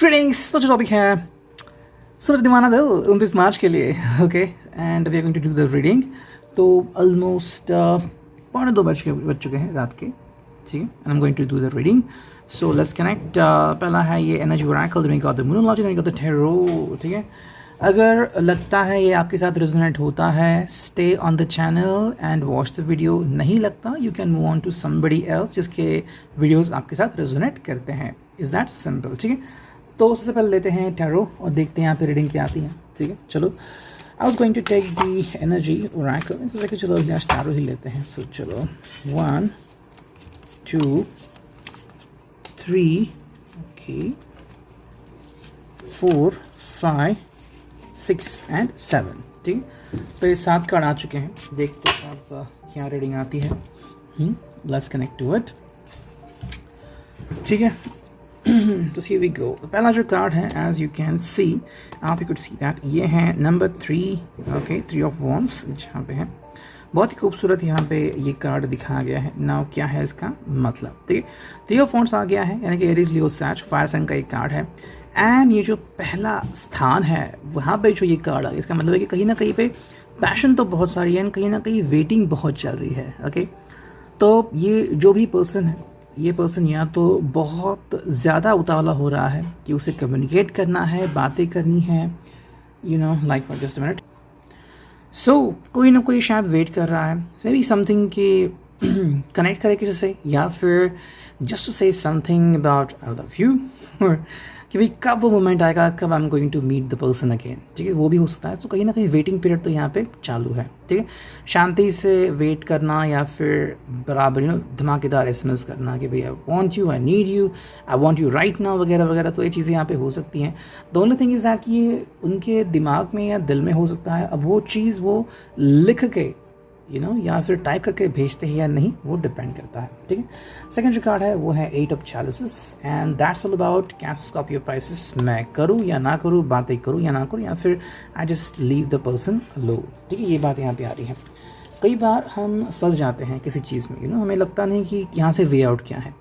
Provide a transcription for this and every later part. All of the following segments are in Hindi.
ट्रेडिंग्स तो जो टॉपिक है सूरज दीवाना दिल 29 मार्च के लिए okay and we are going to do the reading. तो ऑलमोस्ट 2:45 बज चुके हैं रात के, ठीक है, and I am going to do the reading. So let's connect. पहला है ये energy oracle, then we got the moonology, then we got the tarot, ठीक है। अगर लगता है ये आपके साथ रेजोनेट होता है, stay on the channel and watch the video. नहीं लगता, you can move on to somebody else जिसके वीडियोस आपके साथ रेजोनेट करते हैं। इज़ दैट सिंपल, ठीक है। तो सबसे पहले लेते हैं टैरो और देखते हैं यहाँ पे रीडिंग क्या आती है, ठीक है। चलो, I was going to take the energy oracle, सोचा कि चलो आज टैरो ही लेते हैं। सो चलो 1 2 3 ओके 4 5 6 एंड 7, ठीक है। तो ये 7 कार्ड आ चुके हैं, देखते हैं अब क्या रीडिंग आती है। लेट्स कनेक्ट टू इट, ठीक है। तो सी वी गो। पहला जो कार्ड है, एज यू कैन सी, आप यू कुड सी दैट ये है नंबर 3, ओके, 3 ऑफ वॉन्ड्स जहाँ पे है। बहुत ही खूबसूरत यहाँ पे ये कार्ड दिखाया गया है। नाउ क्या है इसका मतलब, ठीक है। 3 ऑफ वॉन्ड्स आ गया है, यानी कि एरीज लियो सैज फायर साइन का एक कार्ड है। एंड ये जो पहला स्थान है वहाँ पे जो ये कार्ड आ गया, इसका मतलब है कि कहीं ना कहीं पे पैशन तो बहुत सारी है एंड कहीं ना कहीं वेटिंग बहुत चल रही है, ओके। तो ये जो भी पर्सन है, ये पर्सन या तो बहुत ज़्यादा उतावला हो रहा है कि उसे कम्युनिकेट करना है, बातें करनी है, you know, like for just a minute. So कोई ना कोई शायद वेट कर रहा है, मे बी समथिंग कि कनेक्ट करे किसी से, या फिर just to say something about I love you, और कि भाई कब वो मोमेंट आएगा, कब I am going to meet the person again, ठीक है, वो भी हो सकता है। तो कहीं ना कहीं वेटिंग पीरियड तो यहाँ पे चालू है, ठीक है। शांति से वेट करना या फिर बराबर यू नो धमाकेदार एसएमएस करना कि भाई I want you, I need you, I want you right now वगैरह वगैरह, तो ये चीज़ें यहाँ पे हो सकती हैं। The only thing is that कि ये उनके दिमाग में या दिल में हो सकता है। अब वो चीज़ वो लिख के यू नो या फिर टाइप करके भेजते हैं या नहीं, वो डिपेंड करता है, ठीक है। सेकंड जो कार्ड है वो है 8 of chalices and that's all about Cancer Scorpio Pisces. मैं करूँ या ना करूँ, बातें करूँ या ना करूँ, या फिर I just leave the person alone, ठीक है। ये बात यहाँ पे आ रही है। कई बार हम फंस जाते हैं किसी चीज़ में, यू नो, हमें लगता नहीं कि यहाँ से वे आउट क्या है।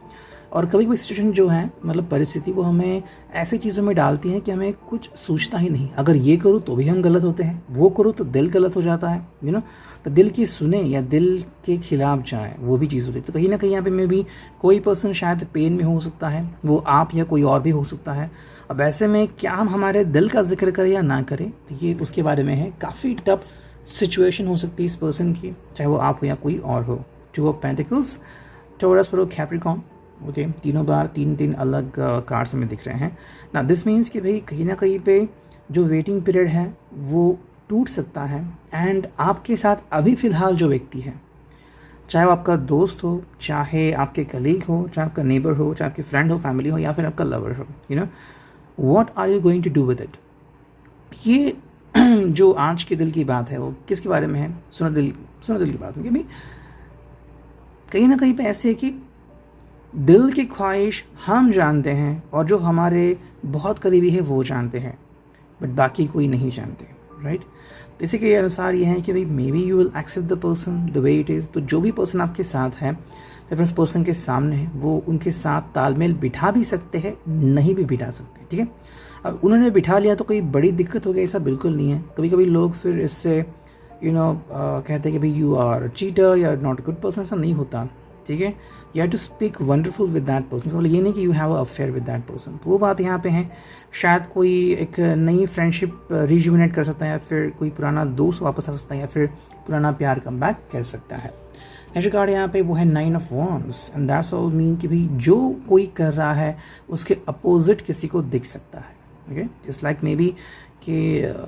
और कभी कभी सिचुएशन जो है, मतलब परिस्थिति, वो हमें ऐसी चीज़ों में डालती है कि हमें कुछ सोचता ही नहीं। अगर ये करूँ तो भी हम गलत होते हैं, वो करूँ तो दिल गलत हो जाता है, यू नो। तो दिल की सुने या दिल के खिलाफ जाए, वो भी चीज़ होती है। तो कहीं ना कहीं यहाँ पे में भी कोई पर्सन शायद पेन में हो सकता है, वो आप या कोई और भी हो सकता है। अब ऐसे में क्या हम हमारे दिल का जिक्र करें या ना करें, तो ये उसके बारे में है। काफ़ी टफ सिचुएशन हो सकती है इस पर्सन की, चाहे वो आप हो या कोई और हो। 2 ऑफ पेंटिकल्स, टॉरस पर कैप्रिकॉर्न, ओके, तीनों बार 3 अलग कार्ड्स में दिख रहे हैं ना। दिस मीन्स कि भाई कहीं ना कहीं पे जो वेटिंग पीरियड है वो टूट सकता है। एंड आपके साथ अभी फ़िलहाल जो व्यक्ति है, चाहे वो आपका दोस्त हो, चाहे आपके कलीग हो, चाहे आपका नेबर हो, चाहे आपके फ्रेंड हो, फैमिली हो, या फिर आपका लवर हो, you know, what are you going to do with it. ये जो आज के दिल की बात है वो किसके बारे में है, सुनो दिल की बात में, कि भाई कहीं ना कहीं पे ऐसे है कि दिल की ख्वाहिश हम जानते हैं और जो हमारे बहुत करीबी है वो जानते हैं, बट बाकी कोई नहीं जानते, राइट। तो इसी के अनुसार ये है कि भाई maybe you will accept the person the way it is. तो जो भी पर्सन आपके साथ है या फिर उस पर्सन के सामने है, वो उनके साथ तालमेल बिठा भी सकते हैं, नहीं भी बिठा सकते, ठीक है। अब उन्होंने बिठा लिया तो कोई बड़ी दिक्कत हो गई, ऐसा बिल्कुल नहीं है। कभी कभी लोग फिर इससे यू नो कहते हैं कि भाई यू आर चीटर या नॉट अ गुड पर्सन, ऐसा नहीं होता, ठीक है। You have to speak wonderful with that person, मतलब ये नहीं कि you have a affair with that person. तो वो बात यहाँ पे है। शायद कोई एक नई फ्रेंडशिप रिजुविनेट कर सकता है, या फिर कोई पुराना दोस्त वापस आ सकता है, या फिर पुराना प्यार कम बैक कर सकता है। नेक्स्ट कार्ड यहाँ पे वो है 9 of wands and that's all mean कि भाई जो कोई कर रहा है उसके अपोजिट किसी को दिख सकता है, okay. Just like may be कि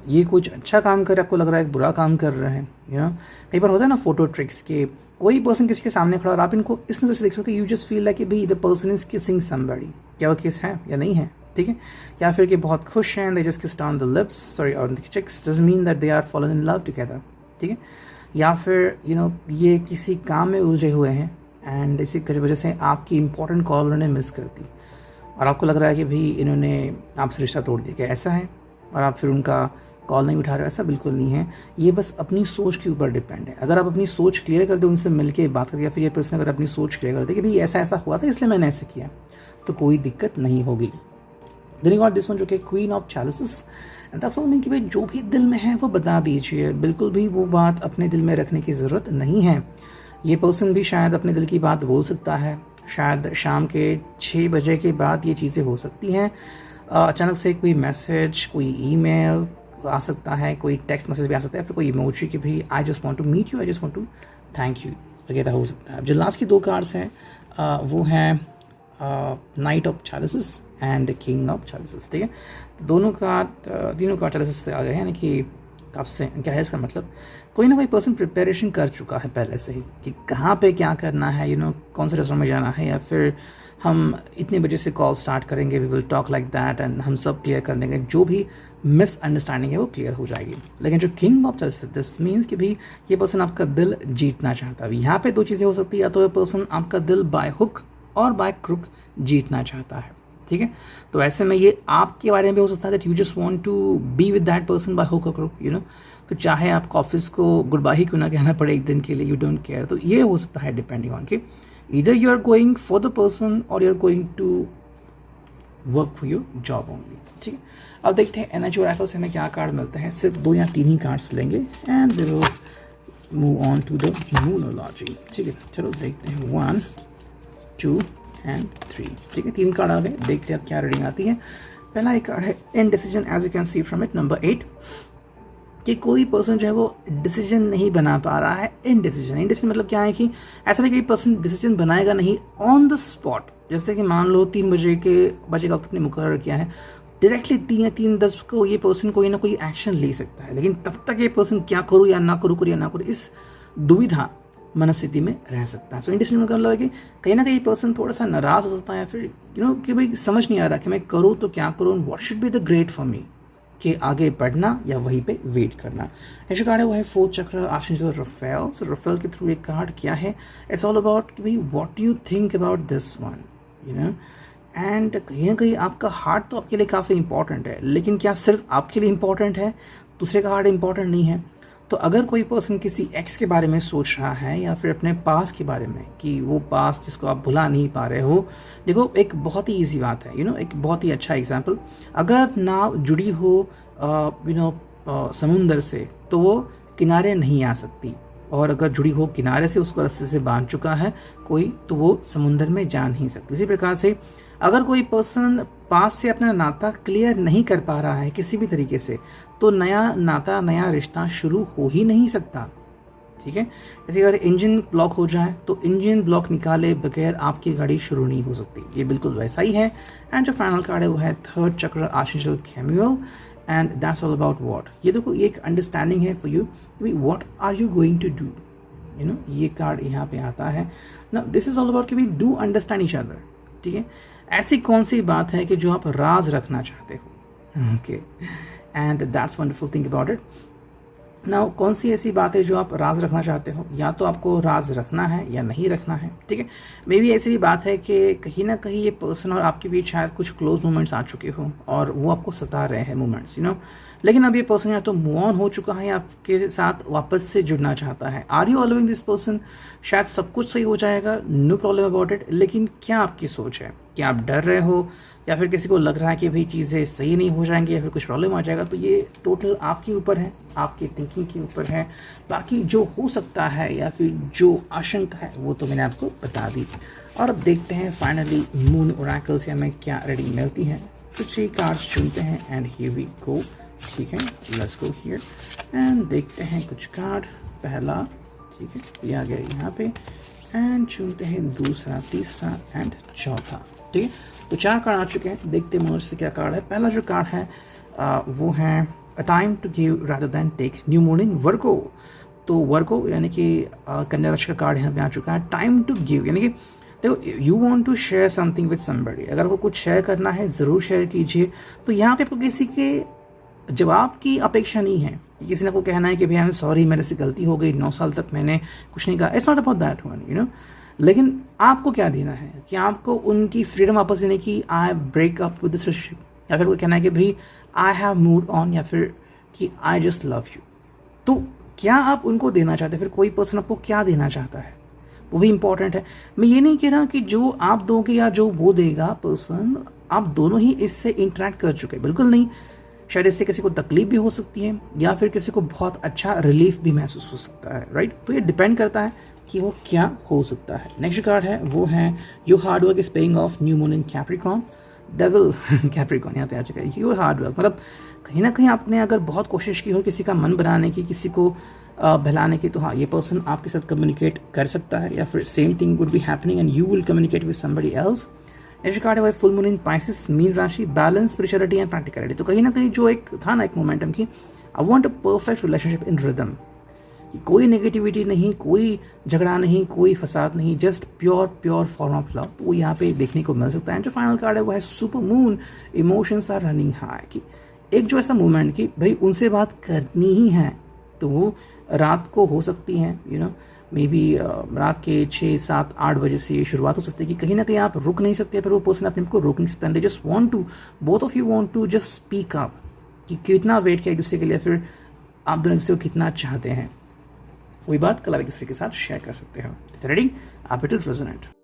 ये कुछ अच्छा काम कर रहा है, आपको लग रहा है एक बुरा काम कर रहा है, यू नो। कई बार होता है ना फोटो ट्रिक्स के, कोई पर्सन किसी के सामने खड़ा और आप इनको इस नज़र से देख सकते हो कि यू जस्ट फील लाइक कि भाई the person is kissing somebody. क्या वो किस है या नहीं है, ठीक है। या फिर कि बहुत खुश हैं, they just kissed on the lips, sorry, on the cheeks, doesn't mean that they are fallen in love together, ठीक है। या फिर यू नो ये किसी काम में उलझे हुए हैं एंड इसी वजह से आपकी इंपॉर्टेंट कॉल उन्होंने मिस कर दी और आपको लग रहा है कि भाई इन्होंने आपसे रिश्ता तोड़ दिया, क्या ऐसा है, और आप फिर उनका कॉल नहीं उठा रहे। ऐसा बिल्कुल नहीं है, ये बस अपनी सोच के ऊपर डिपेंड है। अगर आप अपनी सोच क्लियर कर दे, उनसे मिलके बात करके, या फिर ये पर्सन अगर अपनी सोच क्लियर कर दे कि भाई ऐसा ऐसा हुआ था इसलिए मैंने ऐसा किया, तो कोई दिक्कत नहीं होगी, then you got this one जो कि queen of chalices, and that's mean कि भाई जो भी दिल में है वो बता दीजिए, बिल्कुल भी वो बात अपने दिल में रखने की ज़रूरत नहीं है। ये पर्सन भी शायद अपने दिल की बात बोल सकता है, शायद शाम के 6 बजे के बाद ये चीज़ें हो सकती हैं। अचानक से कोई मैसेज, कोई ईमेल आ सकता है, कोई टेक्स्ट मैसेज भी आ सकता है, फिर कोई इमोजी कि भाई I just want to meet you, I just want to thank you वगैरह हो सकता है। जो लास्ट की 2 कार्ड्स हैं वो हैं knight of chalices and king of chalices, ठीक है। तीनों कार्ड चैलिसेस से आ गए हैं, यानी कि कब से क्या है इसका मतलब, कोई ना कोई पर्सन प्रिपरेशन कर चुका है पहले से ही कि कहाँ पे क्या करना है, कौन से रेस्टोरेंट में जाना है, या फिर हम इतने बजे से कॉल स्टार्ट करेंगे, we will talk like that, and हम सब क्लियर कर देंगे, जो भी मिसअंडरस्टैंडिंग है वो क्लियर हो जाएगी। लेकिन जो किंग ऑफ चैलिसेस, दिस मीन्स कि भी ये पर्सन आपका दिल जीतना चाहता है। यहाँ पे 2 चीज़ें हो सकती है, या तो ये पर्सन आपका दिल बाय हुक और बाय क्रुक जीतना चाहता है, ठीक है। तो ऐसे में ये आपके बारे में भी हो सकता है that you just want to be with that person by hook और क्रुक, फिर चाहे आपको ऑफिस को गुड बाय ही क्यों ना कहना पड़े एक दिन के लिए, यू डोंट केयर। तो ये हो सकता है डिपेंडिंग ऑन कि either you are going for the person और you are going to work for your job only, ठीक है। अब देखते हैं एनर्जी ओरेकल से हमें क्या कार्ड मिलते हैं। सिर्फ 2 या 3 ही कार्ड्स लेंगे and we will move on to the numerology, ठीक है। चलो देखते हैं 1, 2 एंड 3, ठीक है। 3 कार्ड आ गए, देखते हैं अब क्या रीडिंग आती है। पहला एक कार्ड है indecision, as you can see from it, number 8, कि कोई पर्सन जो है वो डिसीजन नहीं बना पा रहा है। इनडिसीजन मतलब क्या है कि ऐसा नहीं कि पर्सन डिसीजन बनाएगा नहीं ऑन द स्पॉट, जैसे कि मान लो 3 बजे का वक्त ने मुकर्रर किया है, डायरेक्टली 3 या 3:10 को ये पर्सन कोई ना कोई एक्शन ले सकता है, लेकिन तब तक ये पर्सन क्या करूँ या ना करूँ, इस दुविधा मनस्थिति में रह सकता है। सो इंडिसीजन का मतलब है कि कहीं ना कहीं पर्सन थोड़ा सा नाराज हो सकता है, फिर कि भाई समझ नहीं आ रहा कि मैं करूँ तो क्या करूँ, what should be the great for me, कि आगे बढ़ना या वहीं पे वेट करना। नेक्स्ट कार्ड है वो है 4th चक्र आर्चेंजल राफेल। सो राफेल के थ्रू एक कार्ड क्या है, इट्स ऑल अबाउट कि भाई what you think about this one, and कहीं ना कहीं आपका हार्ट तो आपके लिए काफ़ी इंपॉर्टेंट है, लेकिन क्या सिर्फ आपके लिए इंपॉर्टेंट है, दूसरे का हार्ट इंपॉर्टेंट नहीं है। तो अगर कोई पर्सन किसी एक्स के बारे में सोच रहा है या फिर अपने पास के बारे में, कि वो पास जिसको आप भुला नहीं पा रहे हो, देखो एक बहुत ही ईजी बात है, एक बहुत ही अच्छा एग्जाम्पल, अगर नाव जुड़ी हो समुंदर से तो वो किनारे नहीं आ सकती, और अगर जुड़ी हो किनारे से, उसको रस्से से बांध चुका है कोई, तो वो समुंदर में जा नहीं सकती। इसी प्रकार से अगर कोई पर्सन पास से अपना नाता क्लियर नहीं कर पा रहा है किसी भी तरीके से, तो नया नाता, नया रिश्ता शुरू हो ही नहीं सकता, ठीक है। जैसे अगर इंजन ब्लॉक हो जाए तो इंजन ब्लॉक निकाले बगैर आपकी गाड़ी शुरू नहीं हो सकती, ये बिल्कुल वैसा ही है। एंड जो फाइनल कार्ड है वो है 3rd chakra archangel Camael, and that's all about what. ये देखो ये एक अंडरस्टैंडिंग है for you, what are you going to do, ये कार्ड यहाँ पे आता है ना। दिस इज ऑल अबाउट कि we do understand each other, ठीक है। ऐसी कौन सी बात है कि जो आप राज रखना चाहते हो, okay, and that's wonderful thing about it. Now कौन सी ऐसी बात है जो आप राज रखना चाहते हो, या तो आपको राज रखना है या नहीं रखना है, ठीक है। मे बी ऐसी भी बात है कि कहीं ना कहीं ये पर्सन और आपके बीच शायद कुछ क्लोज मोमेंट्स आ चुके हो और वो आपको सता रहे हैं मोमेंट्स, लेकिन अब ये पर्सन या तो मूव ऑन हो चुका है या आपके साथ वापस से जुड़ना चाहता है। Are you allowing this person, शायद सब कुछ सही हो जाएगा, नो प्रॉब्लम अबाउट इट, लेकिन क्या आपकी सोच है, क्या आप डर रहे हो, या फिर किसी को लग रहा है कि भाई चीज़ें सही नहीं हो जाएंगी या फिर कुछ प्रॉब्लम आ जाएगा, तो ये टोटल आपके ऊपर है, आपकी थिंकिंग के ऊपर है। बाकी जो हो सकता है या फिर जो आशंका है वो तो मैंने आपको बता दी। और अब देखते हैं फाइनली मून ओरेकल से हमें क्या रीडिंग मिलती है। कुछ ही कार्ड्स चुनते हैं एंड हियर वी गो, ठीक है, लेट्स गो हियर एंड देखते हैं कुछ कार्ड। पहला, ठीक है, ये आ गया यहाँ पे, एंड चुनते हैं दूसरा, तीसरा एंड चौथा, ठीक है। तो 4 कार्ड आ चुके हैं, देखते हैं मनुष्य से क्या कार्ड है। पहला जो कार्ड है वो है a time to give rather than take, new moon in Virgo. तो वर्गो यानी कि कन्या राशि का कार्ड यहाँ पे आ चुका है। टाइम टू गिव यानी कि देखो, you want to share something with somebody, अगर आपको कुछ शेयर करना है ज़रूर शेयर कीजिए। तो यहाँ पे आपको किसी के जवाब की अपेक्षा नहीं है, किसी ने आपको कहना है कि भैया सॉरी मेरे से गलती हो गई, 9 साल तक मैंने कुछ नहीं कहा, it's not about that one, लेकिन आपको क्या देना है, कि आपको उनकी फ्रीडम वापस देने की, I break up with this relationship, या फिर वो कहना है कि भाई आई हैव मूव्ड ऑन, या फिर कि आई जस्ट लव यू। तो क्या आप उनको देना चाहते हैं, फिर कोई पर्सन आपको क्या देना चाहता है, वो भी इंपॉर्टेंट है। मैं ये नहीं कह रहा कि जो आप दोगे या जो वो देगा पर्सन आप दोनों ही इससे इंटरेक्ट कर चुके हैं, बिल्कुल नहीं, शायद इससे किसी को तकलीफ भी हो सकती है या फिर किसी को बहुत अच्छा रिलीफ भी महसूस हो सकता है, राइट। तो ये डिपेंड करता है कि वो क्या हो सकता है। नेक्स्ट कार्ड है वो है your hard work is paying off, new moon in Capricorn, devil Capricorn यहाँ पे आ चुका है। योर हार्ड वर्क मतलब कहीं ना कहीं आपने अगर बहुत कोशिश की हो किसी का मन बनाने की, किसी को बहलाने की, तो हाँ ये पर्सन आपके साथ कम्युनिकेट कर सकता है, या फिर same thing would be happening and you will communicate with somebody else. Next card है full moon in Pisces, Meen राशि, बैलेंस, स्पिरिचुअलिटी एंड प्रैक्टिकलिटी। तो कहीं ना कहीं जो एक था ना एक मोमेंटम की, I want a perfect relationship in rhythm, कोई नेगेटिविटी नहीं, कोई झगड़ा नहीं, कोई फसाद नहीं, just pure form of love, तो वो यहाँ पे देखने को मिल सकता है। जो फाइनल कार्ड है वो है super moon, emotions are running high, कि एक जो ऐसा मोमेंट कि भाई उनसे बात करनी ही है, तो वो रात को हो सकती है, यू नो मे बी रात के 6, 7, 8 बजे से शुरुआत हो सकती है, कि कहीं ना कहीं आप रुक नहीं सकते, पर वो पर्सन अपने को रोक नहीं सकता। They just want to, both of you want to just speak up, कि कितना वेट किया एक दूसरे के लिए, फिर आप दोनों दूसरे को कितना चाहते हैं, वही बात कल आप एक दूसरे के साथ शेयर कर सकते हो। रेडी, आप इट विल रेजोनेट।